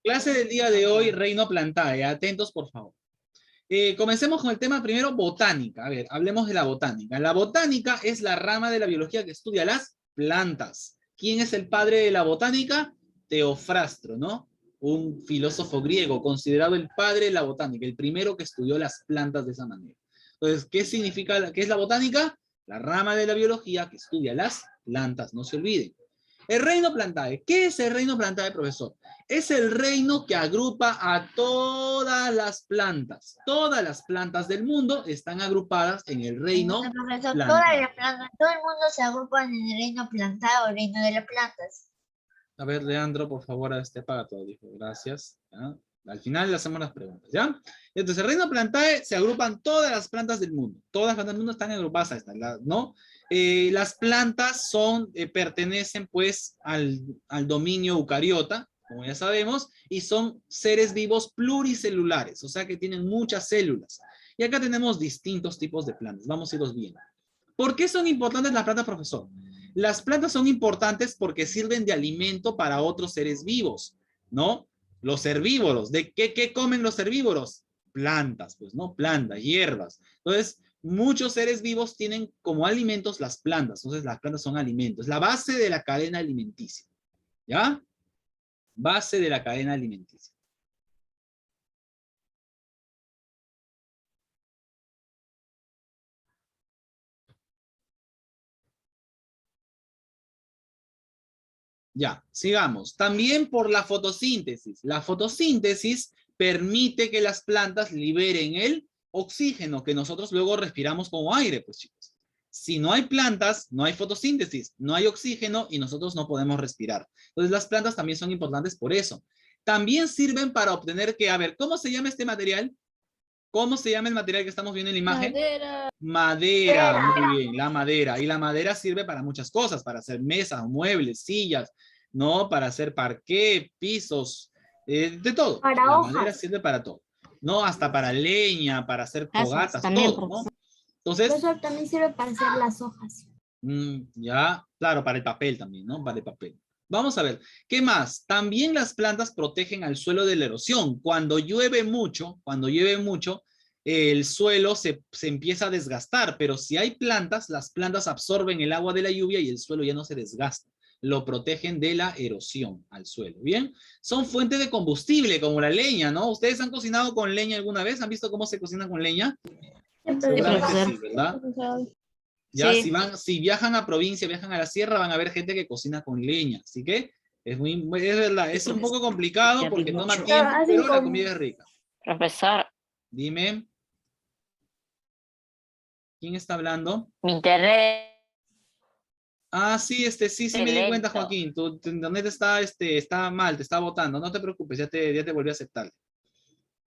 Clase del día de hoy, Reino Plantae. Atentos, por favor. Comencemos con el tema primero, botánica. A ver, hablemos de la botánica. La botánica es la rama de la biología que estudia las plantas. ¿Quién es el padre de la botánica? Teofrastro, ¿no? Un filósofo griego, considerado el padre de la botánica, el primero que estudió las plantas de esa manera. Entonces, ¿qué significa, qué es la botánica? La rama de la biología que estudia las plantas, no se olviden. El reino Plantae. ¿Qué es el reino Plantae, profesor? Es el reino que agrupa a todas las plantas. Todas las plantas del mundo están agrupadas en el reino Profesor, Plantae. todo el mundo se agrupa en el reino plantado, el reino de las plantas. A ver, Leandro, por favor, apaga todo, dijo. Gracias. ¿Ya? Al final le hacemos las preguntas, ¿ya? Entonces, el reino Plantae se agrupan todas las plantas del mundo. Todas las plantas del mundo están agrupadas a esta, ¿no? Las plantas pertenecen, pues, al dominio eucariota, como ya sabemos, y son seres vivos pluricelulares, o sea que tienen muchas células. Y acá tenemos distintos tipos de plantas. Vamos a irlos viendo. ¿Por qué son importantes las plantas, profesor? Las plantas son importantes porque sirven de alimento para otros seres vivos, ¿no? Los herbívoros, ¿de qué comen los herbívoros? Plantas, pues, ¿no? Plantas, hierbas. Entonces, muchos seres vivos tienen como alimentos las plantas. Entonces, las plantas son alimentos. La base de la cadena alimenticia, ¿ya? Base de la cadena alimenticia. Ya, sigamos. También por la fotosíntesis. La fotosíntesis permite que las plantas liberen el oxígeno que nosotros luego respiramos como aire, pues chicos. Si no hay plantas, no hay fotosíntesis, no hay oxígeno y nosotros no podemos respirar. Entonces las plantas también son importantes por eso. También sirven para obtener que, a ver, ¿cómo se llama este material? ¿Cómo se llama el material que estamos viendo en la imagen? Madera. Madera, muy bien, la madera. Y la madera sirve para muchas cosas, para hacer mesas, muebles, sillas, ¿no? Para hacer parqué, pisos, de todo. Para La hojas. madera sirve para todo, ¿no? Hasta para leña, para hacer fogatas, También, todo, ¿no? Entonces, Profesor, también sirve para hacer las hojas. ya, claro, para el papel también, ¿no? Para el papel. Vamos a ver, ¿qué más? También las plantas protegen al suelo de la erosión. Cuando llueve mucho, el suelo se empieza a desgastar, pero si hay plantas, las plantas absorben el agua de la lluvia y el suelo ya no se desgasta. Lo protegen de la erosión al suelo, ¿bien? Son fuente de combustible, como la leña, ¿no? ¿Ustedes han cocinado con leña alguna vez? ¿Han visto cómo se cocina con leña? Seguramente sí, ¿verdad? Ya, Sí. si viajan a provincia, viajan a la sierra, van a ver gente que cocina con leña. Así que es verdad, es un poco complicado porque toma tiempo, pero la comida es rica. Profesor, Dime. ¿Quién está hablando? mi internet Ah, sí, sí me di cuenta, lento. Joaquín. Tu internet está mal, te está botando. No te preocupes, ya te volví a aceptar.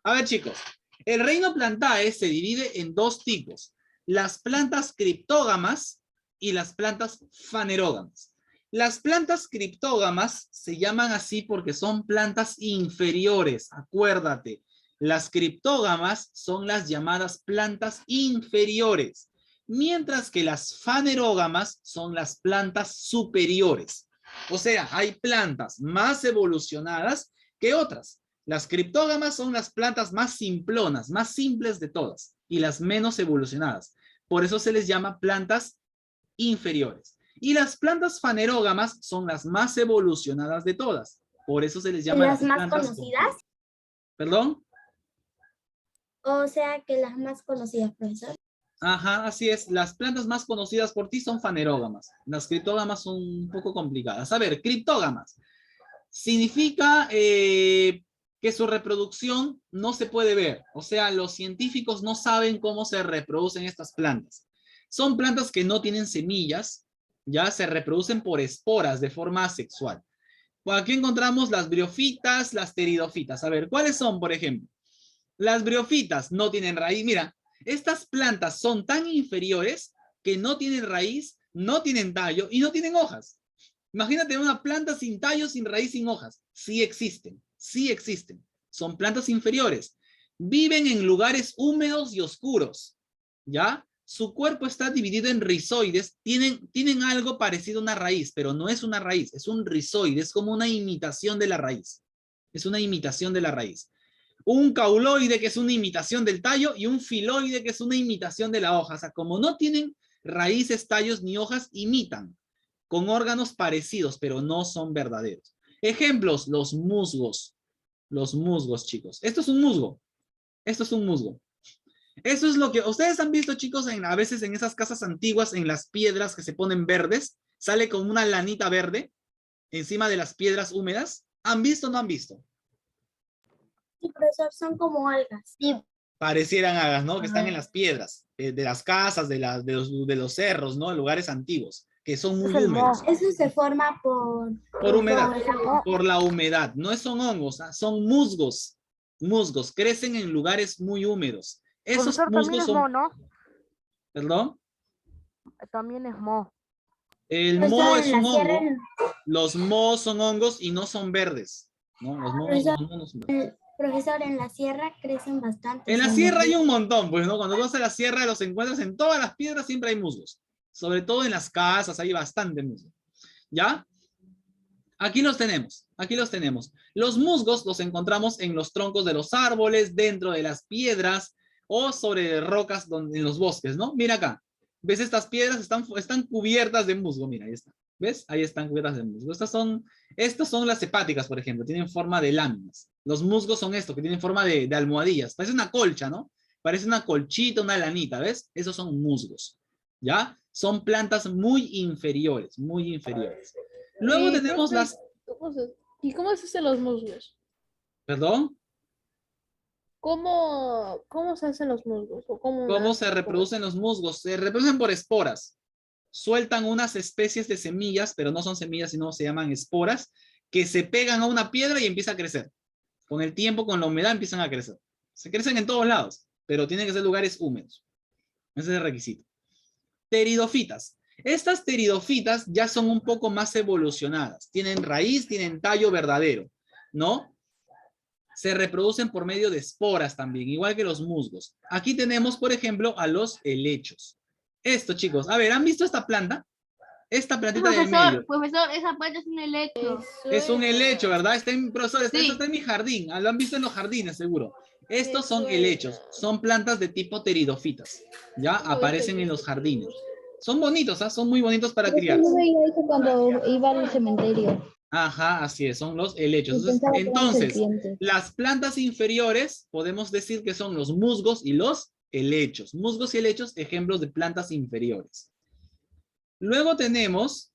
A ver, chicos. El reino Plantae se divide en dos tipos. Las plantas criptógamas y las plantas fanerógamas. Las plantas criptógamas se llaman así porque son plantas inferiores. Acuérdate, las criptógamas son las llamadas plantas inferiores, mientras que las fanerógamas son las plantas superiores. O sea, hay plantas más evolucionadas que otras. Las criptógamas son las plantas más simplonas, más simples de todas y las menos evolucionadas. Por eso se les llama plantas inferiores. Y las plantas fanerógamas son las más evolucionadas de todas. Por eso se les llama ¿Las más plantas conocidas? ¿Perdón? O sea que las más conocidas, profesor. Ajá, así es. Las plantas más conocidas por ti son fanerógamas. Las criptógamas son un poco complicadas. A ver, criptógamas. Significa que su reproducción no se puede ver. O sea, los científicos no saben cómo se reproducen estas plantas. Son plantas que no tienen semillas, ya se reproducen por esporas de forma asexual. Pues aquí encontramos las briofitas, las pteridofitas. A ver, ¿cuáles son, por ejemplo? Las briofitas no tienen raíz. Mira, estas plantas son tan inferiores que no tienen raíz, no tienen tallo y no tienen hojas. Imagínate una planta sin tallo, sin raíz, sin hojas. Sí existen, sí existen. Son plantas inferiores. Viven en lugares húmedos y oscuros, ¿ya? Su cuerpo está dividido en rizoides. Tienen algo parecido a una raíz, pero no es una raíz, es un rizoide, es como una imitación de la raíz. Es una imitación de la raíz. Un cauloide, que es una imitación del tallo, y un filoide, que es una imitación de la hoja. O sea, como no tienen raíces, tallos ni hojas, imitan con órganos parecidos, pero no son verdaderos. Ejemplos, los musgos. Los musgos, chicos. Esto es un musgo. Esto es un musgo. Eso es lo que ustedes han visto, chicos, a veces en esas casas antiguas, en las piedras que se ponen verdes, sale como una lanita verde encima de las piedras húmedas. ¿Han visto o no han visto? Sí, profesor, son como algas. Sí, Parecieran algas, ¿no? Que están en las piedras, de las casas, de los cerros, ¿no? Lugares antiguos, que son muy húmedos. Eso se forma Por humedad, por- por la humedad. No son hongos, son musgos. Musgos, crecen en lugares muy húmedos. Esos Profesor, también musgos es son... mo, ¿no? ¿Perdón? También es mo. El Profesor, moho en es la un sierra, hongo. Los mohos son hongos y no son verdes, ¿no? Los mohos no son verdes. profesor, en la sierra crecen bastante. En la sierra hay un montón, pues, ¿no? Cuando tú vas a la sierra los encuentras en todas las piedras, siempre hay musgos. Sobre todo en las casas hay bastante musgo. ¿Ya? Aquí los tenemos, aquí los tenemos. Los musgos los encontramos en los troncos de los árboles, dentro de las piedras o sobre rocas en los bosques, ¿no? Mira acá. ¿Ves estas piedras? Están cubiertas de musgo, mira, ahí está. ¿Ves? Ahí están cubiertas de musgo. Estas son las hepáticas, por ejemplo, tienen forma de láminas. Los musgos son estos, que tienen forma de almohadillas. Parece una colcha, ¿no? Parece una colchita, una lanita, ¿ves? Esos son musgos, ¿ya? Son plantas muy inferiores, muy inferiores. Luego tenemos las... ¿Y cómo se hacen los musgos? ¿Perdón? ¿Cómo se hacen los musgos? ¿O ¿Cómo se reproducen los musgos? Se reproducen por esporas. Sueltan unas especies de semillas, pero no son semillas, sino se llaman esporas, que se pegan a una piedra y empieza a crecer. Con el tiempo, con la humedad, empiezan a crecer. Se crecen en todos lados, pero tienen que ser lugares húmedos. Ese es el requisito. Pteridofitas. Estas pteridofitas ya son un poco más evolucionadas. Tienen raíz, tienen tallo verdadero, ¿no? Se reproducen por medio de esporas también, igual que los musgos. Aquí tenemos, por ejemplo, a los helechos. Esto, chicos. A ver, ¿han visto esta planta? Esta plantita del medio. Profesor, esa planta es un helecho. Es un helecho, ¿verdad? Profesor, esto Sí. está en mi jardín. Lo han visto en los jardines, seguro. Estos son helechos. Son plantas de tipo pteridofitas. Ya aparecen en los jardines. Son bonitos, ¿ah? Son muy bonitos para criar. Yo veía eso cuando iba al cementerio. Ajá, así es, son los helechos. Y pensaba que eran Entonces, serpientes. las plantas inferiores podemos decir que son los musgos y los helechos. Musgos y helechos, ejemplos de plantas inferiores. Luego tenemos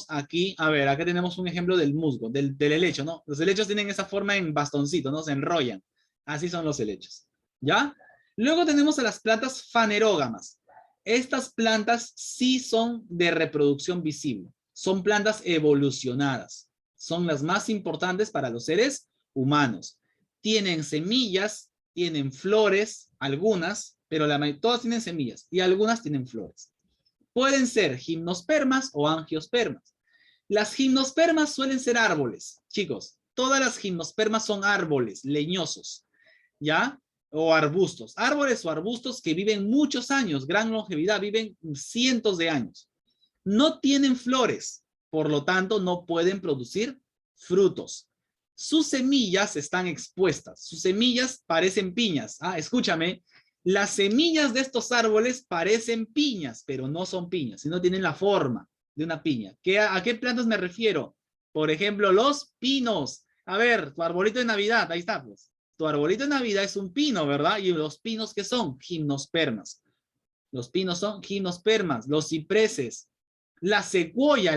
aquí, a ver, acá tenemos un ejemplo del musgo, del helecho, ¿no? Los helechos tienen esa forma en bastoncito, ¿no? Se enrollan. Así son los helechos, ¿ya? Luego tenemos a las plantas fanerógamas. Estas plantas sí son de reproducción visible. Son plantas evolucionadas. Son las más importantes para los seres humanos. Tienen semillas, tienen flores, algunas, pero todas tienen semillas y algunas tienen flores. Pueden ser gimnospermas o angiospermas. Las gimnospermas suelen ser árboles, chicos. Todas las gimnospermas son árboles leñosos, ¿ya? O arbustos. Árboles o arbustos que viven muchos años, gran longevidad, viven cientos de años. No tienen flores, por lo tanto no pueden producir frutos. Sus semillas están expuestas. Sus semillas parecen piñas. Escúchame. Las semillas de estos árboles parecen piñas, pero no son piñas, sino tienen la forma de una piña. ¿A qué plantas me refiero? Por ejemplo, los pinos. A ver, tu arbolito de Navidad, ahí está, pues. Tu arbolito de Navidad es un pino, ¿verdad? Y los pinos, ¿qué son? Gimnospermas. Los pinos son gimnospermas. Los cipreses. La secuoya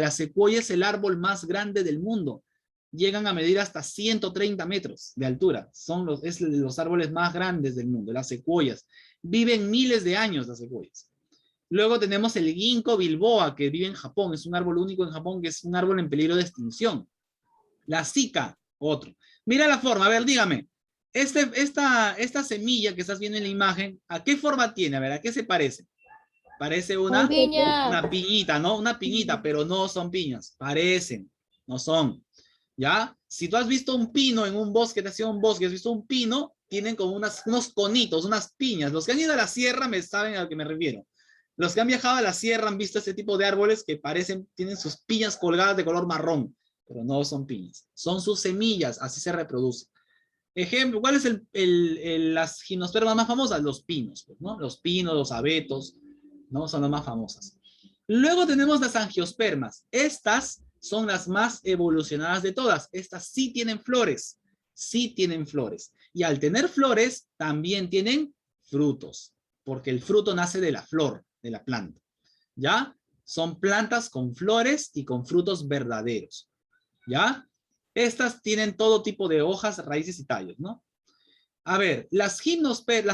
es el árbol más grande del mundo. Llegan a medir hasta 130 metros de altura. Son los árboles más grandes del mundo, las secuoyas. Viven miles de años las secuoyas. Luego tenemos el ginkgo bilboa, que vive en Japón. Es un árbol único en Japón, que es un árbol en peligro de extinción. La zika, otro. Mira la forma, a ver, dígame. Esta semilla que estás viendo en la imagen, ¿a qué forma tiene? A ver, ¿a qué se parece? Parece una piñita, ¿no? Una piñita, pero no son piñas. Parecen, no son. ¿Ya? Si tú has visto un pino en un bosque, te has ido a un bosque, has visto un pino, tienen como unos conitos, unas piñas. Los que han ido a la sierra me saben a lo que me refiero. Los que han viajado a la sierra han visto ese tipo de árboles que tienen sus piñas colgadas de color marrón. pero no son piñas. Son sus semillas, así se reproduce. Ejemplo, ¿cuál es las gimnospermas más famosas? Los pinos, pues, ¿no? Los pinos, los abetos, ¿no? Son las más famosas. Luego tenemos las angiospermas. Estas son las más evolucionadas de todas. Estas sí tienen flores. Sí tienen flores. Y al tener flores, también tienen frutos. Porque el fruto nace de la flor, de la planta. ¿Ya? Son plantas con flores y con frutos verdaderos. ¿Ya? Estas tienen todo tipo de hojas, raíces y tallos, ¿no? A ver, las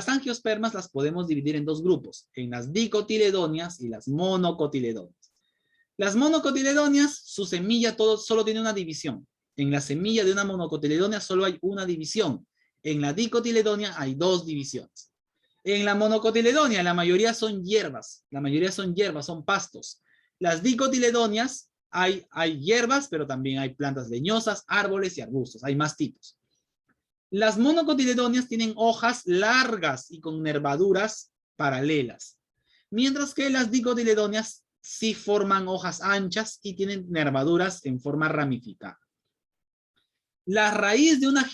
angiospermas las podemos dividir en dos grupos, en las dicotiledóneas y las monocotiledóneas. Las monocotiledóneas, su semilla solo tiene una división. En la semilla de una monocotiledónea solo hay una división. En la dicotiledónea hay dos divisiones. En la monocotiledónea la mayoría son hierbas. La mayoría son hierbas, son pastos. Las dicotiledóneas hay hierbas, pero también hay plantas leñosas, árboles y arbustos. Hay más tipos. Las monocotiledóneas tienen hojas largas y con nervaduras paralelas, mientras que las dicotiledóneas sí forman hojas anchas y tienen nervaduras en forma ramificada. La raíz de una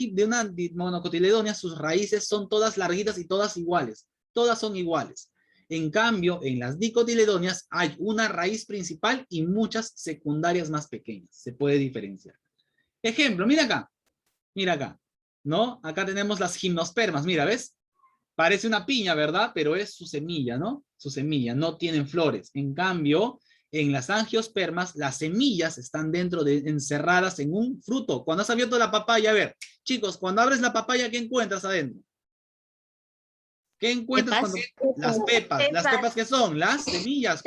monocotiledónea, sus raíces son todas larguitas y todas iguales. Todas son iguales. En cambio, en las dicotiledóneas hay una raíz principal y muchas secundarias más pequeñas. Se puede diferenciar. Ejemplo, mira acá. Mira acá. ¿No? Acá tenemos las gimnospermas, mira, ¿ves? Parece una piña, ¿verdad? Pero es su semilla, ¿no? Su semilla, no tienen flores. En cambio, en las angiospermas, las semillas están encerradas en un fruto. Cuando has abierto la papaya, a ver, chicos, cuando abres la papaya, ¿qué encuentras adentro? ¿Qué encuentras cuando? Las pepas. ¿Las pepas qué son? Las semillas.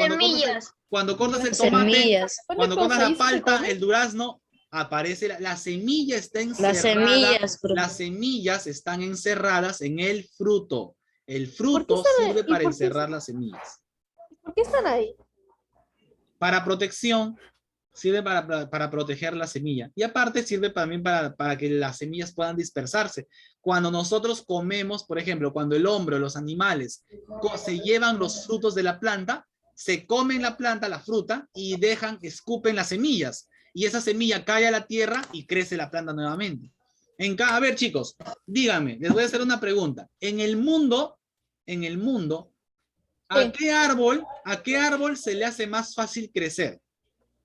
Cuando cortas el tomate, cuando cortas la palta, el durazno, aparece la semilla está encerrada. Las semillas están encerradas en el fruto. El fruto sirve para encerrar las semillas. ¿Por qué están ahí? Para protección, sirve para proteger la semilla. Y aparte sirve también para que las semillas puedan dispersarse. Cuando nosotros comemos, por ejemplo, cuando el hombre o los animales se llevan los frutos de la planta, se comen la planta, la fruta, y escupen las semillas. Y esa semilla cae a la tierra y crece la planta nuevamente. A ver, chicos, díganme, les voy a hacer una pregunta. En el mundo, ¿a qué árbol se le hace más fácil crecer?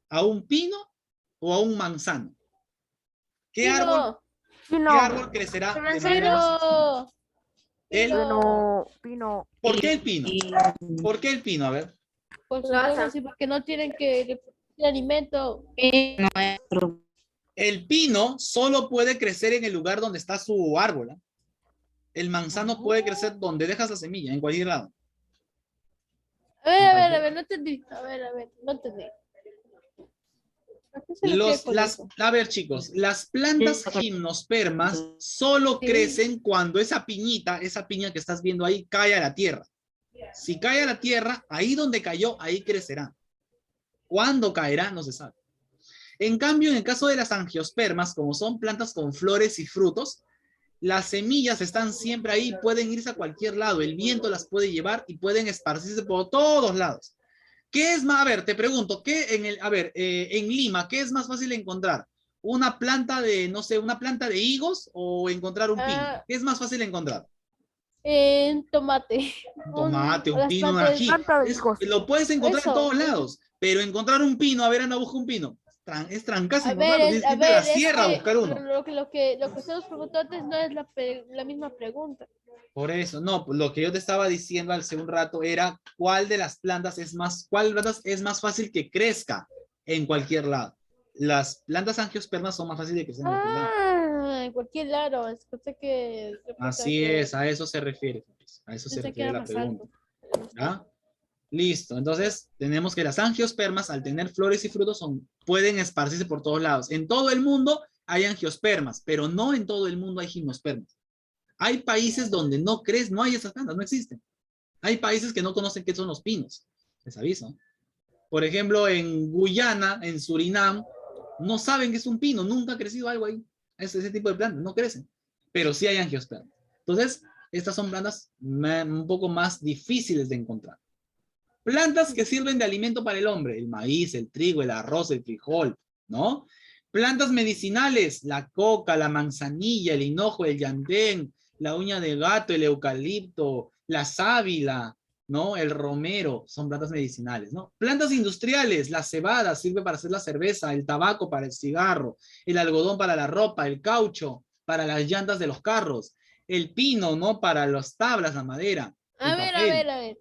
¿A un pino o a un manzano? ¿Qué árbol crecerá de manera más fácil? Pino. ¿Por qué el pino? ¿Por qué el pino? A ver. Pues así porque no tienen que reproducir alimento. El pino solo puede crecer en el lugar donde está su árbol. El manzano puede crecer donde dejas la semilla, en cualquier lado. A ver, no entendí. No entendí. A ver, chicos, las plantas gimnospermas solo crecen cuando esa piña que estás viendo ahí cae a la tierra. Si cae a la tierra, ahí donde cayó, ahí crecerá. ¿Cuándo caerá? No se sabe. En cambio, en el caso de las angiospermas, como son plantas con flores y frutos, las semillas están siempre ahí, pueden irse a cualquier lado, el viento las puede llevar y pueden esparcirse por todos lados. ¿Qué es más? A ver, te pregunto, en Lima, ¿qué es más fácil encontrar? ¿Una planta una planta de higos o encontrar un pino? ¿Qué es más fácil encontrar? Tomate. Un pino, un ají. Lo puedes encontrar en todos lados, pero encontrar un pino, a ver, anda, busca un pino. Es trancazo encontrarlo, tienes que irte a la sierra a buscar uno. Lo que usted nos preguntó antes no es la misma pregunta. Por eso, no, lo que yo te estaba diciendo hace un rato era cuál plantas es más fácil que crezca en cualquier lado. Las plantas angiospermas son más fáciles de crecer en cualquier lado. En cualquier lado. Así es, a eso se refiere. A eso se refiere la pregunta. ¿Ya? Listo, entonces tenemos que las angiospermas al tener flores y frutos pueden esparcirse por todos lados. En todo el mundo hay angiospermas, pero no en todo el mundo hay gimnospermas. Hay países donde no hay esas plantas, no existen. Hay países que no conocen qué son los pinos, les aviso. Por ejemplo, en Guyana, en Surinam, no saben qué es un pino, nunca ha crecido algo ahí. Ese tipo de plantas no crecen, pero sí hay angiospermas. Entonces, estas son plantas un poco más difíciles de encontrar. Plantas que sirven de alimento para el hombre, el maíz, el trigo, el arroz, el frijol, ¿no? Plantas medicinales, la coca, la manzanilla, el hinojo, el yantén, la uña de gato, el eucalipto, la sábila, ¿no? El romero, son plantas medicinales, ¿no? Plantas industriales, la cebada sirve para hacer la cerveza, el tabaco para el cigarro, el algodón para la ropa, el caucho para las llantas de los carros, el pino, ¿no? Para las tablas, la madera. A el ver, a papel. ver, a ver.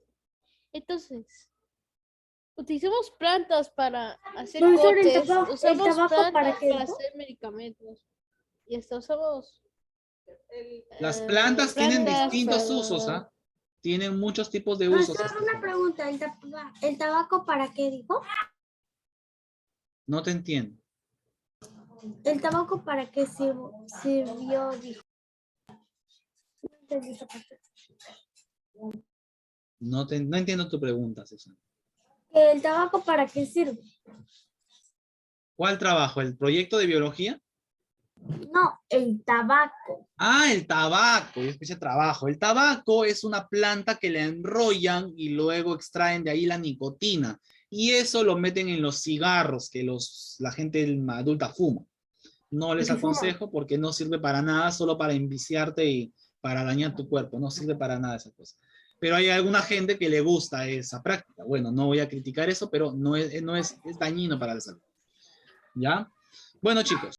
Entonces, utilizamos plantas para hacer Profesor, cotes, el usamos tabaco, plantas ¿para qué para dijo? hacer medicamentos. Y hasta usamos... Las plantas tienen plantas distintos para- usos, ¿ah? Tienen muchos tipos de usos. Profesor, una pregunta. ¿El tabaco para qué dijo? No te entiendo. ¿El tabaco para qué sirvió? Dijo. No entendí esa parte. No entiendo tu pregunta, Susana. ¿El tabaco para qué sirve? ¿Cuál trabajo? ¿El proyecto de biología? No, el tabaco. Ah, el tabaco. Yo escuché trabajo. El tabaco es una planta que la enrollan y luego extraen de ahí la nicotina. Y eso lo meten en los cigarros que la gente adulta fuma. No les aconsejo porque no sirve para nada, solo para enviciarte y para dañar tu cuerpo. No sirve para nada esa cosa. Pero hay alguna gente que le gusta esa práctica. Bueno, no voy a criticar eso, pero no es dañino para la salud. ¿Ya? Bueno, chicos.